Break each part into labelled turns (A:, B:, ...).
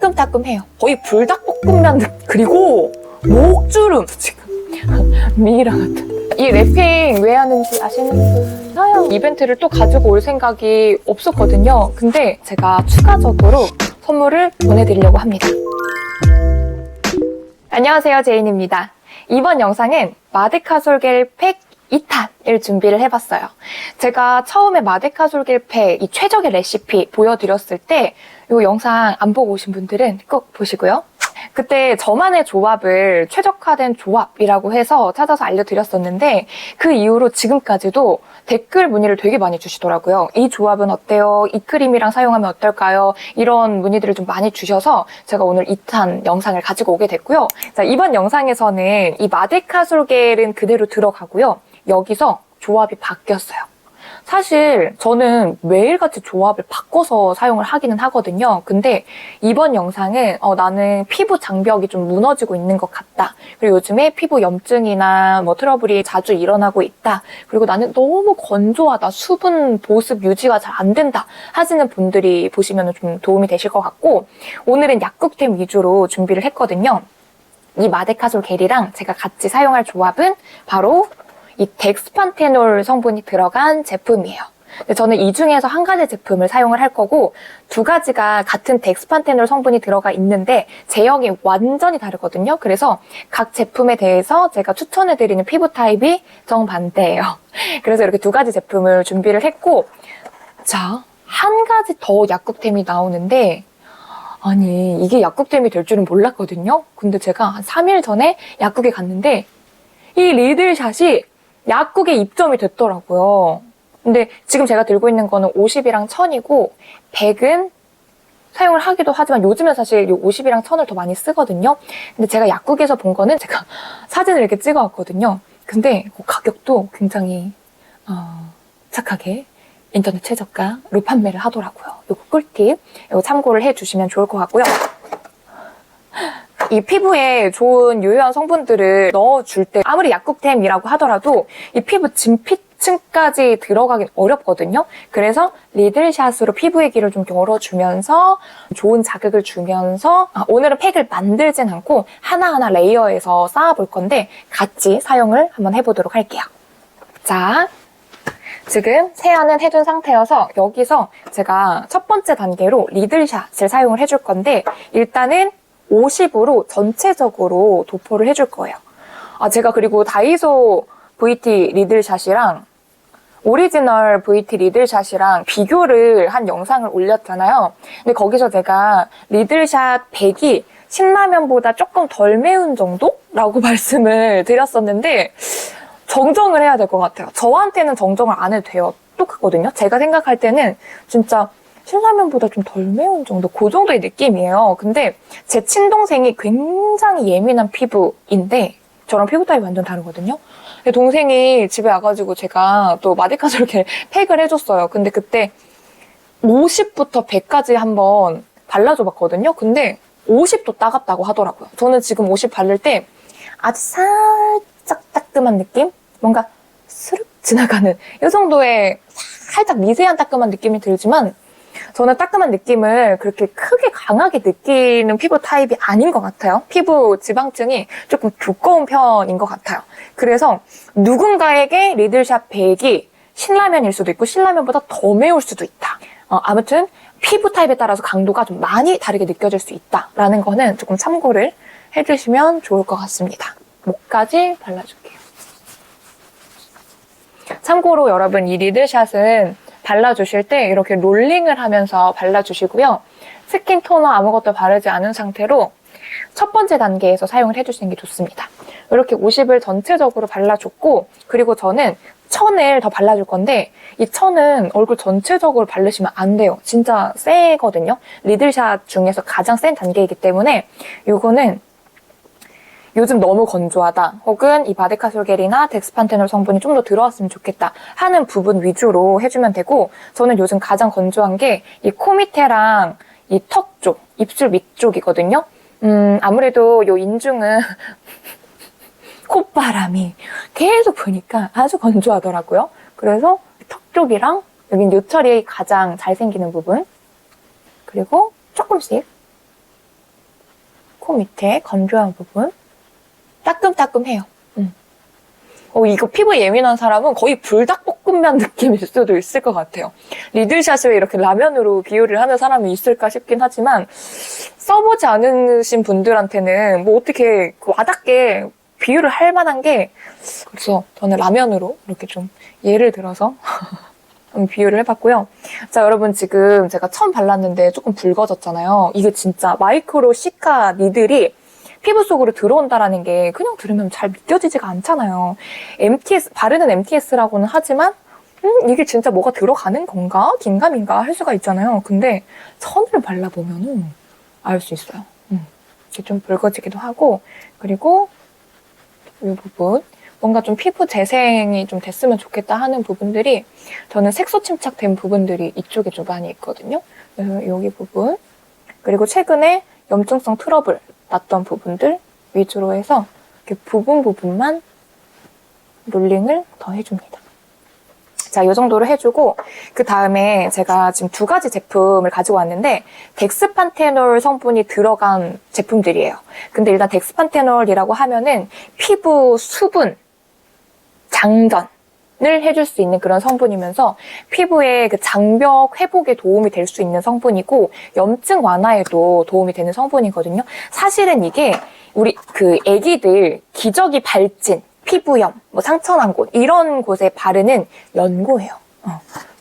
A: 따끔따끔해요. 거의 불닭볶음면 그리고 목주름 지금 미이라 같은. 이 랩핑 왜 하는지 아시는 분? 사용 이벤트를 또 가지고 올 생각이 없었거든요. 근데 제가 추가적으로 선물을 보내드리려고 합니다. 안녕하세요, 제인입니다. 이번 영상은 마데카 솔겔 팩 2탄을 준비를 해봤어요. 제가 처음에 마데카 솔겔 팩 이 최적의 레시피 보여드렸을 때 이 영상 안 보고 오신 분들은 꼭 보시고요. 그때 저만의 조합을 최적화된 조합이라고 해서 찾아서 알려드렸었는데 그 이후로 지금까지도 댓글 문의를 되게 많이 주시더라고요. 이 조합은 어때요? 이 크림이랑 사용하면 어떨까요? 이런 문의들을 좀 많이 주셔서 제가 오늘 2탄 영상을 가지고 오게 됐고요. 자, 이번 영상에서는 이 마데카 솔겔은 그대로 들어가고요. 여기서 조합이 바뀌었어요. 사실 저는 매일같이 조합을 바꿔서 사용을 하기는 하거든요. 근데 이번 영상은 나는 피부 장벽이 좀 무너지고 있는 것 같다. 그리고 요즘에 피부 염증이나 뭐 트러블이 자주 일어나고 있다. 그리고 나는 너무 건조하다. 수분 보습 유지가 잘 안 된다. 하시는 분들이 보시면 좀 도움이 되실 것 같고 오늘은 약국템 위주로 준비를 했거든요. 이 마데카 솔겔이랑 제가 같이 사용할 조합은 바로 이 덱스판테놀 성분이 들어간 제품이에요. 근데 저는 이 중에서 한 가지 제품을 사용을 할 거고 두 가지가 같은 덱스판테놀 성분이 들어가 있는데 제형이 완전히 다르거든요. 그래서 각 제품에 대해서 제가 추천해드리는 피부 타입이 정반대예요. 그래서 이렇게 두 가지 제품을 준비를 했고 자, 한 가지 더 약국템이 나오는데 아니 이게 약국템이 될 줄은 몰랐거든요. 근데 제가 한 3일 전에 약국에 갔는데 이 리들샷이 약국에 입점이 됐더라고요. 근데 지금 제가 들고 있는 거는 50이랑 1000이고 100은 사용을 하기도 하지만 요즘엔 사실 이 50이랑 1000을 더 많이 쓰거든요. 근데 제가 약국에서 본 거는 제가 사진을 이렇게 찍어왔거든요. 근데 가격도 굉장히 착하게 인터넷 최저가로 판매를 하더라고요. 이거 꿀팁 이거 참고를 해주시면 좋을 것 같고요. 이 피부에 좋은 유효한 성분들을 넣어줄 때 아무리 약국템이라고 하더라도 이 피부 진피층까지 들어가긴 어렵거든요. 그래서 리들샷으로 피부의 길을 좀 열어주면서 좋은 자극을 주면서 오늘은 팩을 만들진 않고 하나하나 레이어해서 쌓아볼 건데 같이 사용을 한번 해보도록 할게요. 자, 지금 세안은 해둔 상태여서 여기서 제가 첫 번째 단계로 리들샷을 사용을 해줄 건데 일단은 50으로 전체적으로 도포를 해줄 거예요. 제가 그리고 다이소 VT 리들샷이랑 오리지널 VT 리들샷이랑 비교를 한 영상을 올렸잖아요. 근데 거기서 제가 리들샷 100이 신라면보다 조금 덜 매운 정도라고 말씀을 드렸었는데 정정을 해야 될 것 같아요. 저한테는 정정을 안 해도 돼요. 똑같거든요. 제가 생각할 때는 진짜 신라면보다 좀 덜 매운 정도, 그 정도의 느낌이에요. 근데 제 친동생이 굉장히 예민한 피부인데 저랑 피부 타입이 완전 다르거든요. 근데 동생이 집에 와가지고 제가 또 마데카 솔겔 팩을 해줬어요. 근데 그때 50부터 100까지 한번 발라줘봤거든요. 근데 50도 따갑다고 하더라고요. 저는 지금 50 바를 때 아주 살짝 따끔한 느낌? 뭔가 스르륵 지나가는 이 정도의 살짝 미세한 따끔한 느낌이 들지만 저는 따끔한 느낌을 그렇게 크게 강하게 느끼는 피부 타입이 아닌 것 같아요. 피부 지방층이 조금 두꺼운 편인 것 같아요. 그래서 누군가에게 리들샷 100이 신라면일 수도 있고 신라면보다 더 매울 수도 있다. 아무튼 피부 타입에 따라서 강도가 좀 많이 다르게 느껴질 수 있다라는 거는 조금 참고를 해주시면 좋을 것 같습니다. 목까지 발라줄게요. 참고로 여러분 이 리들샷은 발라주실 때 이렇게 롤링을 하면서 발라주시고요. 스킨 토너 아무것도 바르지 않은 상태로 첫 번째 단계에서 사용을 해주시는 게 좋습니다. 이렇게 50을 전체적으로 발라줬고 그리고 저는 1000을 더 발라줄 건데 이 1000은 얼굴 전체적으로 바르시면 안 돼요. 진짜 세거든요. 리들샷 중에서 가장 센 단계이기 때문에 이거는 요즘 너무 건조하다 혹은 이 마데카 솔겔이나 덱스판테놀 성분이 좀 더 들어왔으면 좋겠다 하는 부분 위주로 해주면 되고 저는 요즘 가장 건조한 게 이 코 밑에랑 이 턱 쪽, 입술 밑쪽이거든요. 아무래도 요 인중은 콧바람이 계속 부니까 아주 건조하더라고요. 그래서 턱 쪽이랑 여긴 요철이 가장 잘 생기는 부분 그리고 조금씩 코 밑에 건조한 부분 따끔따끔해요. 이거 피부 예민한 사람은 거의 불닭볶음면 느낌일 수도 있을 것 같아요. 리들샷을 이렇게 라면으로 비유를 하는 사람이 있을까 싶긴 하지만 써보지 않으신 분들한테는 뭐 어떻게 와닿게 비유를 할 만한 게, 그래서 저는 라면으로 이렇게 좀 예를 들어서 비유를 해봤고요. 자, 여러분 지금 제가 처음 발랐는데 조금 붉어졌잖아요. 이게 진짜 마이크로 시카 니들이 피부 속으로 들어온다라는 게 그냥 들으면 잘 믿겨지지가 않잖아요. 바르는 MTS라고는 하지만 이게 진짜 뭐가 들어가는 건가? 긴가민가 할 수가 있잖아요. 근데 천을 발라보면은 알 수 있어요. 이렇게 좀 붉어지기도 하고, 그리고 이 부분 뭔가 좀 피부 재생이 좀 됐으면 좋겠다 하는 부분들이, 저는 색소 침착된 부분들이 이쪽에 좀 많이 있거든요. 그래서 여기 부분, 그리고 최근에 염증성 트러블 났던 부분들 위주로 해서 이렇게 부분만 롤링을 더 해줍니다. 자, 이 정도로 해주고, 그 다음에 제가 지금 2가지 제품을 가지고 왔는데 덱스판테놀 성분이 들어간 제품들이에요. 근데 일단 덱스판테놀이라고 하면은 피부 수분 장전을 해줄 수 있는 그런 성분이면서 피부의 그 장벽 회복에 도움이 될 수 있는 성분이고, 염증 완화에도 도움이 되는 성분이거든요. 사실은 이게 우리 그 애기들 기저귀 발진, 피부염, 뭐 상처난 곳 이런 곳에 바르는 연고예요.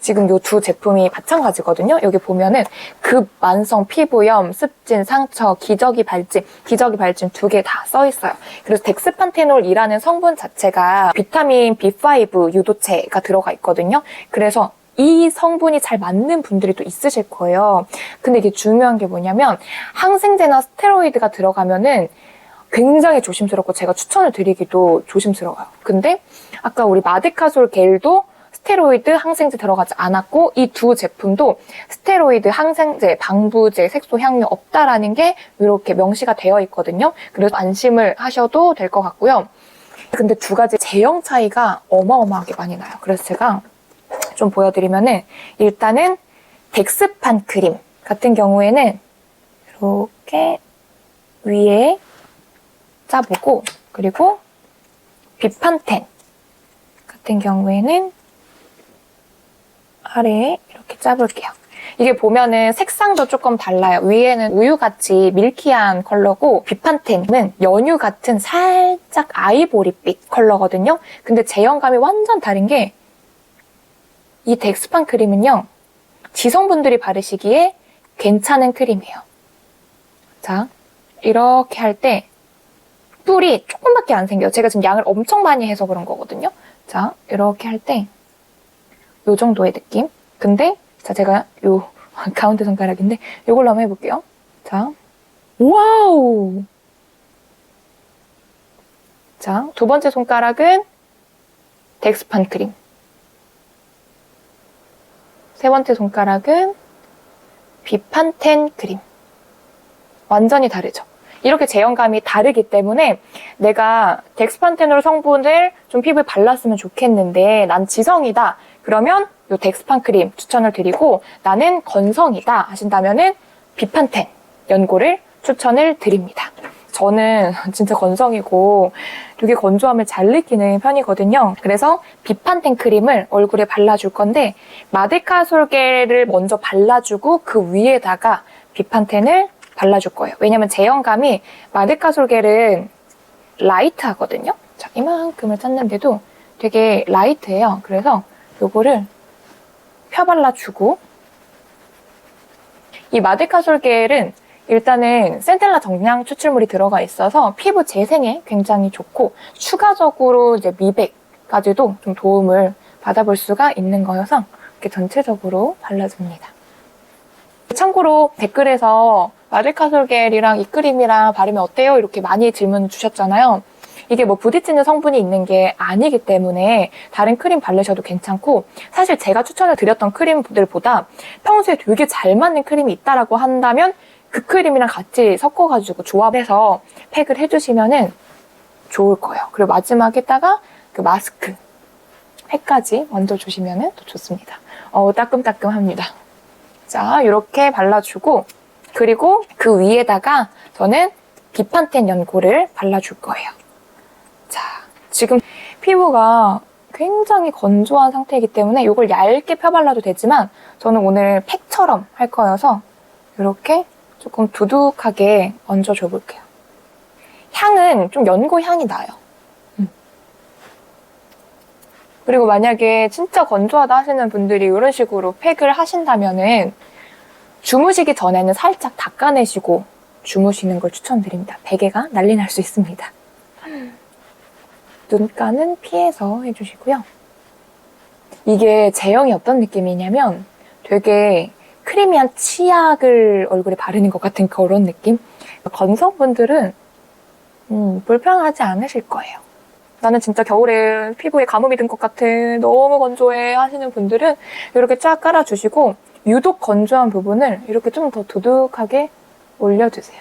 A: 지금 이 2 제품이 마찬가지거든요. 여기 보면은 급만성 피부염, 습진, 상처, 기저귀 발진 2개 다 써 있어요. 그래서 덱스판테놀이라는 성분 자체가 비타민 B5 유도체가 들어가 있거든요. 그래서 이 성분이 잘 맞는 분들이 또 있으실 거예요. 근데 이게 중요한 게 뭐냐면 항생제나 스테로이드가 들어가면은 굉장히 조심스럽고 제가 추천을 드리기도 조심스러워요. 근데 아까 우리 마데카솔 겔도 스테로이드, 항생제 들어가지 않았고, 이 2 제품도 스테로이드, 항생제, 방부제, 색소, 향료 없다라는 게 이렇게 명시가 되어 있거든요. 그래서 안심을 하셔도 될 것 같고요. 근데 2가지 제형 차이가 어마어마하게 많이 나요. 그래서 제가 좀 보여드리면은, 일단은 덱스판 크림 같은 경우에는 이렇게 위에 짜보고, 그리고 비판텐 같은 경우에는 아래에 이렇게 짜볼게요. 이게 보면은 색상도 조금 달라요. 위에는 우유같이 밀키한 컬러고, 비판텐은 연유 같은 살짝 아이보리빛 컬러거든요. 근데 제형감이 완전 다른 게, 이 덱스판 크림은요, 지성분들이 바르시기에 괜찮은 크림이에요. 자, 이렇게 할 때 뿔이 조금밖에 안 생겨요. 제가 지금 양을 엄청 많이 해서 그런 거거든요. 자, 이렇게 할 때 요 정도의 느낌. 근데 자, 제가 요 가운데 손가락인데 요걸로 한번 해볼게요. 자, 와우! 자, 2번째 손가락은 덱스판 크림. 3번째 손가락은 비판텐 크림. 완전히 다르죠? 이렇게 제형감이 다르기 때문에 내가 덱스판테놀 성분을 좀 피부에 발랐으면 좋겠는데 난 지성이다. 그러면 이 덱스판 크림 추천을 드리고, 나는 건성이다 하신다면은 비판텐 연고를 추천을 드립니다. 저는 진짜 건성이고 되게 건조함을 잘 느끼는 편이거든요. 그래서 비판텐 크림을 얼굴에 발라줄 건데, 마데카솔겔을 먼저 발라주고 그 위에다가 비판텐을 발라줄 거예요. 왜냐면 제형감이 마데카솔겔은 라이트하거든요. 자, 이만큼을 짰는데도 되게 라이트해요. 그래서 요거를 펴발라주고, 이 마데카솔겔은 일단은 센텔라 정량 추출물이 들어가 있어서 피부 재생에 굉장히 좋고, 추가적으로 이제 미백까지도 좀 도움을 받아볼 수가 있는 거여서 이렇게 전체적으로 발라줍니다. 참고로 댓글에서 마데카솔겔이랑 이 크림이랑 바르면 어때요? 이렇게 많이 질문 주셨잖아요. 이게 뭐 부딪히는 성분이 있는 게 아니기 때문에 다른 크림 바르셔도 괜찮고, 사실 제가 추천을 드렸던 크림들보다 평소에 되게 잘 맞는 크림이 있다라고 한다면 그 크림이랑 같이 섞어가지고 조합해서 팩을 해주시면은 좋을 거예요. 그리고 마지막에다가 그 마스크 팩까지 얹어주시면은 또 좋습니다. 따끔따끔합니다. 자, 이렇게 발라주고, 그리고 그 위에다가 저는 비판텐 연고를 발라줄 거예요. 자, 지금 피부가 굉장히 건조한 상태이기 때문에 이걸 얇게 펴발라도 되지만 저는 오늘 팩처럼 할 거여서 이렇게 조금 두둑하게 얹어줘 볼게요. 향은 좀 연고 향이 나요. 그리고 만약에 진짜 건조하다 하시는 분들이 이런 식으로 팩을 하신다면은 주무시기 전에는 살짝 닦아내시고 주무시는 걸 추천드립니다. 베개가 난리 날 수 있습니다. 눈가는 피해서 해주시고요. 이게 제형이 어떤 느낌이냐면 되게 크리미한 치약을 얼굴에 바르는 것 같은 그런 느낌? 건성분들은 불편하지 않으실 거예요. 나는 진짜 겨울에 피부에 가뭄이 든 것 같아, 너무 건조해 하시는 분들은 이렇게 쫙 깔아주시고 유독 건조한 부분을 이렇게 좀 더 두둑하게 올려주세요.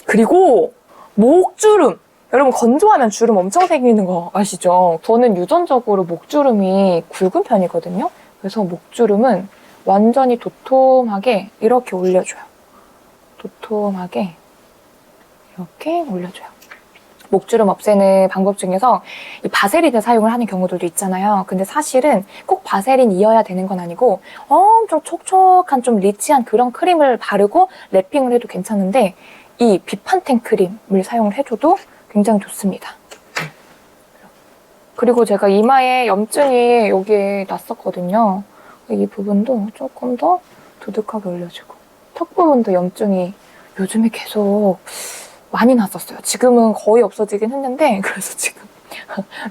A: 그리고 목주름! 여러분 건조하면 주름 엄청 생기는 거 아시죠? 저는 유전적으로 목주름이 굵은 편이거든요. 그래서 목주름은 완전히 도톰하게 이렇게 올려줘요. 도톰하게 이렇게 올려줘요. 목주름 없애는 방법 중에서 이 바세린을 사용을 하는 경우들도 있잖아요. 근데 사실은 꼭 바세린이어야 되는 건 아니고 엄청 촉촉한 좀 리치한 그런 크림을 바르고 랩핑을 해도 괜찮은데 이 비판텐 크림을 사용을 해줘도 굉장히 좋습니다. 그리고 제가 이마에 염증이 여기에 났었거든요. 이 부분도 조금 더 두둑하게 올려주고 턱 부분도 염증이 요즘에 계속 많이 났었어요. 지금은 거의 없어지긴 했는데 그래서 지금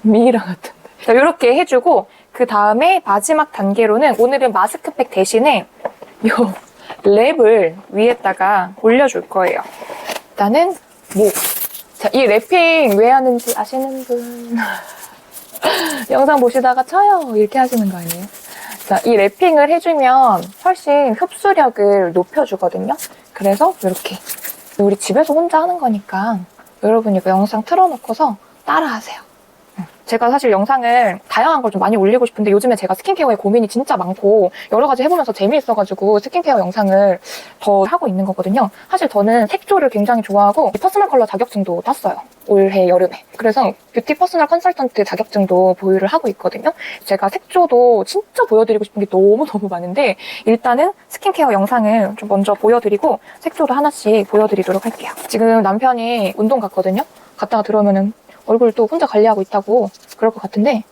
A: 미이라 같은데. 자, 이렇게 해주고 그 다음에 마지막 단계로는 오늘은 마스크팩 대신에 이 랩을 위에다가 올려줄 거예요. 일단은 목. 자, 이 랩핑 왜 하는지 아시는 분 영상 보시다가 쳐요 이렇게 하시는 거 아니에요? 자, 이 랩핑을 해주면 훨씬 흡수력을 높여주거든요. 그래서 이렇게 우리 집에서 혼자 하는 거니까 여러분 이거 영상 틀어놓고서 따라하세요. 제가 사실 영상을 다양한 걸 좀 많이 올리고 싶은데 요즘에 제가 스킨케어에 고민이 진짜 많고 여러 가지 해보면서 재미있어가지고 스킨케어 영상을 더 하고 있는 거거든요. 사실 저는 색조를 굉장히 좋아하고 퍼스널 컬러 자격증도 땄어요. 올해 여름에. 그래서 뷰티 퍼스널 컨설턴트 자격증도 보유를 하고 있거든요. 제가 색조도 진짜 보여드리고 싶은 게 너무너무 많은데 일단은 스킨케어 영상을 좀 먼저 보여드리고 색조도 하나씩 보여드리도록 할게요. 지금 남편이 운동 갔거든요. 갔다가 들어오면은 얼굴 또 혼자 관리하고 있다고 그럴 것 같은데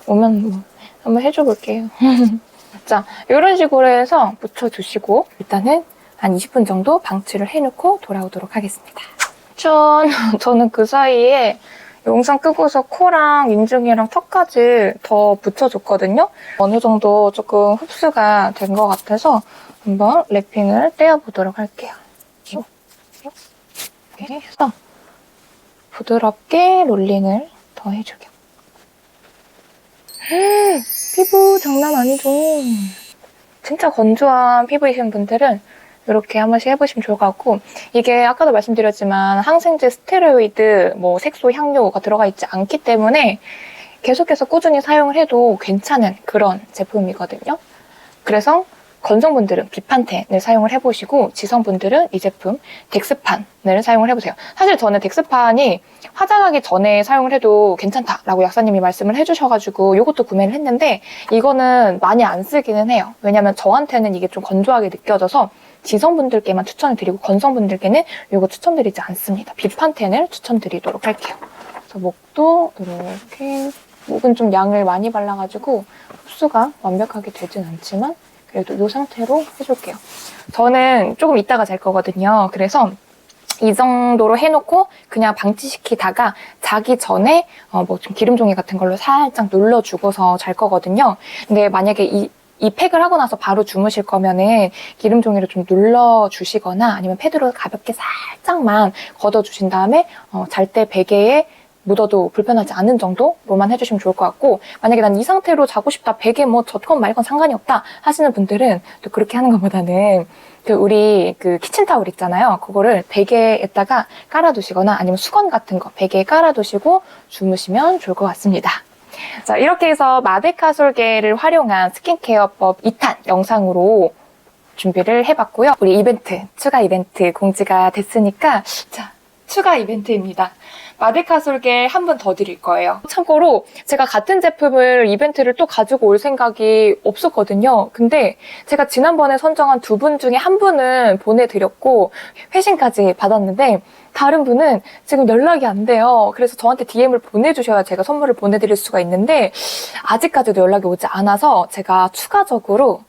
A: 오면 뭐 한번 해줘 볼게요. 자, 이런 식으로 해서 묻혀주시고 일단은 한 20분 정도 방치를 해놓고 돌아오도록 하겠습니다. 저는 그 사이에 영상 끄고서 코랑 인중이랑 턱까지 더 붙여줬거든요. 어느 정도 조금 흡수가 된 것 같아서 한번 랩핑을 떼어보도록 할게요. 이렇게 해서 부드럽게 롤링을 더 해주게. 피부 장난 아니죠? 진짜 건조한 피부이신 분들은 이렇게 한 번씩 해보시면 좋을 것 같고 이게 아까도 말씀드렸지만 항생제, 스테로이드, 뭐 색소, 향료가 들어가 있지 않기 때문에 계속해서 꾸준히 사용을 해도 괜찮은 그런 제품이거든요. 그래서 건성분들은 비판텐을 사용을 해보시고 지성분들은 이 제품 덱스판을 사용을 해보세요. 사실 저는 덱스판이 화장하기 전에 사용을 해도 괜찮다라고 약사님이 말씀을 해주셔가지고 이것도 구매를 했는데 이거는 많이 안 쓰기는 해요. 왜냐면 저한테는 이게 좀 건조하게 느껴져서 지성분들께만 추천을 드리고 건성분들께는 이거 추천드리지 않습니다. 비판텐을 추천드리도록 할게요. 그래서 목도 이렇게 목은 좀 양을 많이 발라가지고 흡수가 완벽하게 되진 않지만 그래도 이 상태로 해줄게요. 저는 조금 이따가 잘 거거든요. 그래서 이 정도로 해놓고 그냥 방치시키다가 자기 전에 뭐 좀 기름 종이 같은 걸로 살짝 눌러주고서 잘 거거든요. 근데 만약에 이 팩을 하고 나서 바로 주무실 거면은 기름 종이를 좀 눌러주시거나 아니면 패드로 가볍게 살짝만 걷어주신 다음에 잘 때 베개에 묻어도 불편하지 않은 정도로만 해주시면 좋을 것 같고 만약에 난 이 상태로 자고 싶다 베개 뭐 젖건 말건 상관이 없다 하시는 분들은 또 그렇게 하는 것보다는 우리 키친타올 있잖아요. 그거를 베개에다가 깔아두시거나 아니면 수건 같은 거 베개에 깔아두시고 주무시면 좋을 것 같습니다. 자, 이렇게 해서 마데카솔겔을 활용한 스킨케어법 2탄 영상으로 준비를 해봤고요. 우리 이벤트, 추가 이벤트 공지가 됐으니까 자, 추가 이벤트입니다. 마데카솔겔 한 분 더 드릴 거예요. 참고로 제가 같은 제품을 이벤트를 또 가지고 올 생각이 없었거든요. 근데 제가 지난번에 선정한 두 분 중에 한 분은 보내드렸고 회신까지 받았는데 다른 분은 지금 연락이 안 돼요. 그래서 저한테 DM을 보내주셔야 제가 선물을 보내드릴 수가 있는데 아직까지도 연락이 오지 않아서 제가 추가적으로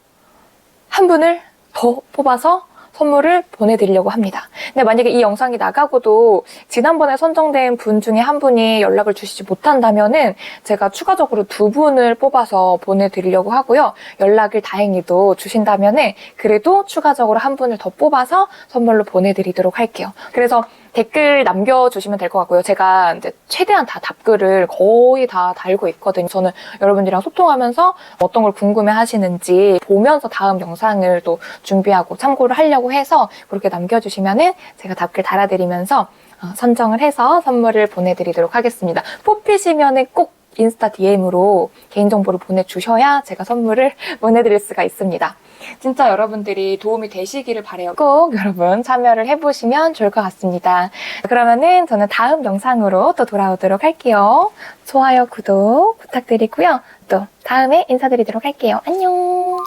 A: 한 분을 더 뽑아서 선물을 보내드리려고 합니다. 근데 만약에 이 영상이 나가고도 지난번에 선정된 분 중에 한 분이 연락을 주시지 못한다면은 제가 추가적으로 두 분을 뽑아서 보내드리려고 하고요. 연락을 다행히도 주신다면은 그래도 추가적으로 한 분을 더 뽑아서 선물로 보내드리도록 할게요. 그래서 댓글 남겨주시면 될 것 같고요. 제가 이제 최대한 다 답글을 거의 다 달고 있거든요. 저는 여러분들이랑 소통하면서 어떤 걸 궁금해 하시는지 보면서 다음 영상을 또 준비하고 참고를 하려고 해서 그렇게 남겨주시면은 제가 답글 달아드리면서 선정을 해서 선물을 보내드리도록 하겠습니다. 뽑히시면은 꼭 인스타 DM으로 개인정보를 보내주셔야 제가 선물을 보내드릴 수가 있습니다. 진짜 여러분들이 도움이 되시기를 바라요. 꼭 여러분 참여를 해보시면 좋을 것 같습니다. 그러면은 저는 다음 영상으로 또 돌아오도록 할게요. 좋아요, 구독 부탁드리고요. 또 다음에 인사드리도록 할게요. 안녕!